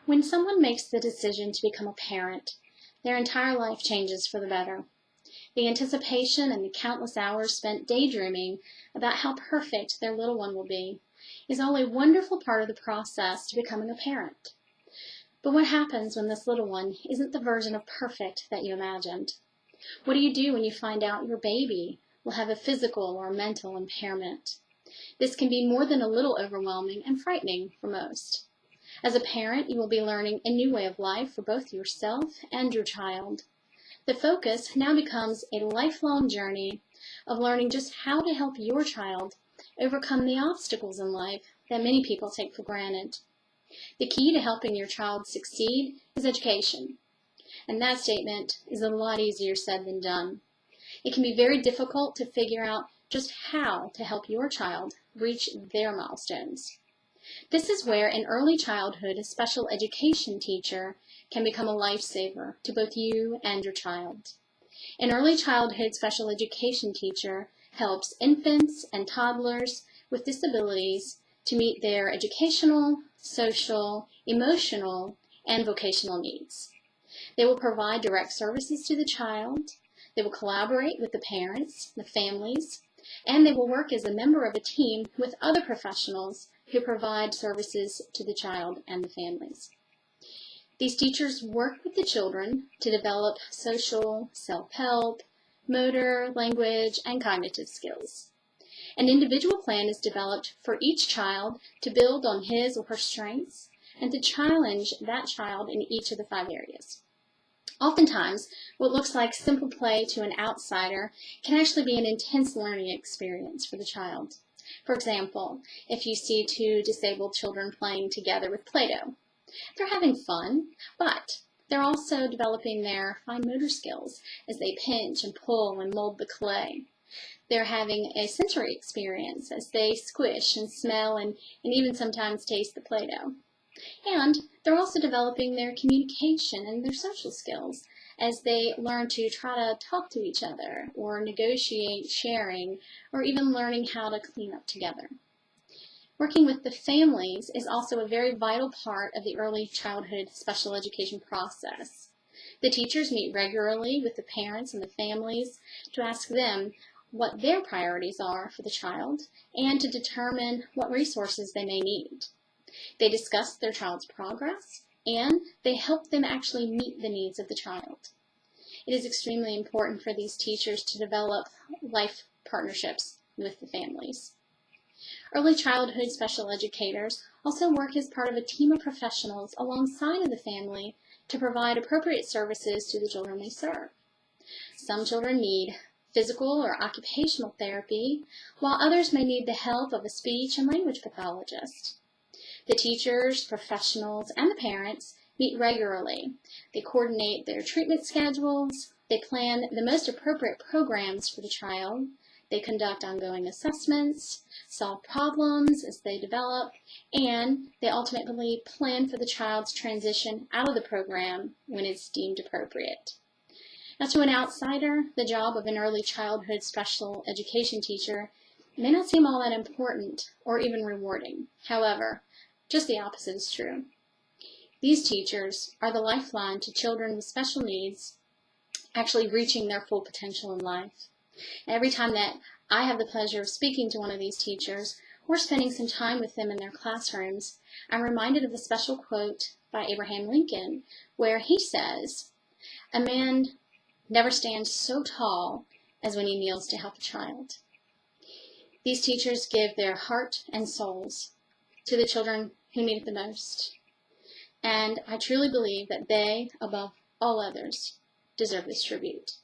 When someone makes the decision to become a parent, their entire life changes for the better. The anticipation and the countless hours spent daydreaming about how perfect their little one will be is all a wonderful part of the process to becoming a parent. But what happens when this little one isn't the version of perfect that you imagined? What do you do when you find out your baby will have a physical or mental impairment? This can be more than a little overwhelming and frightening for most. As a parent, you will be learning a new way of life for both yourself and your child. The focus now becomes a lifelong journey of learning just how to help your child overcome the obstacles in life that many people take for granted. The key to helping your child succeed is education, and that statement is a lot easier said than done. It can be very difficult to figure out just how to help your child reach their milestones. This is where an early childhood special education teacher can become a lifesaver to both you and your child. An early childhood special education teacher helps infants and toddlers with disabilities to meet their educational, social, emotional, and vocational needs. They will provide direct services to the child, they will collaborate with the parents, the families, and they will work as a member of a team with other professionals who provide services to the child and the families. These teachers work with the children to develop social, self-help, motor, language, and cognitive skills. An individual plan is developed for each child to build on his or her strengths and to challenge that child in each of the 5 areas. Oftentimes, what looks like simple play to an outsider can actually be an intense learning experience for the child. For example, if you see 2 disabled children playing together with Play-Doh, they're having fun, but they're also developing their fine motor skills as they pinch and pull and mold the clay. They're having a sensory experience as they squish and smell and even sometimes taste the Play-Doh. And they're also developing their communication and their social skills as they learn to try to talk to each other or negotiate sharing or even learning how to clean up together. Working with the families is also a very vital part of the early childhood special education process. The teachers meet regularly with the parents and the families to ask them what their priorities are for the child and to determine what resources they may need. They discuss their child's progress and they help them actually meet the needs of the child. It is extremely important for these teachers to develop life partnerships with the families. Early childhood special educators also work as part of a team of professionals alongside of the family to provide appropriate services to the children they serve. Some children need physical or occupational therapy, while others may need the help of a speech and language pathologist. The teachers, professionals, and the parents meet regularly. They coordinate their treatment schedules, they plan the most appropriate programs for the child, they conduct ongoing assessments, solve problems as they develop, and they ultimately plan for the child's transition out of the program when it's deemed appropriate. Now, to an outsider, the job of an early childhood special education teacher may not seem all that important or even rewarding. However, just the opposite is true. These teachers are the lifeline to children with special needs actually reaching their full potential in life. Every time that I have the pleasure of speaking to one of these teachers or spending some time with them in their classrooms, I'm reminded of a special quote by Abraham Lincoln where he says, "A man never stands so tall as when he kneels to help a child." These teachers give their heart and souls to the children who need it the most. And I truly believe that they, above all others, deserve this tribute.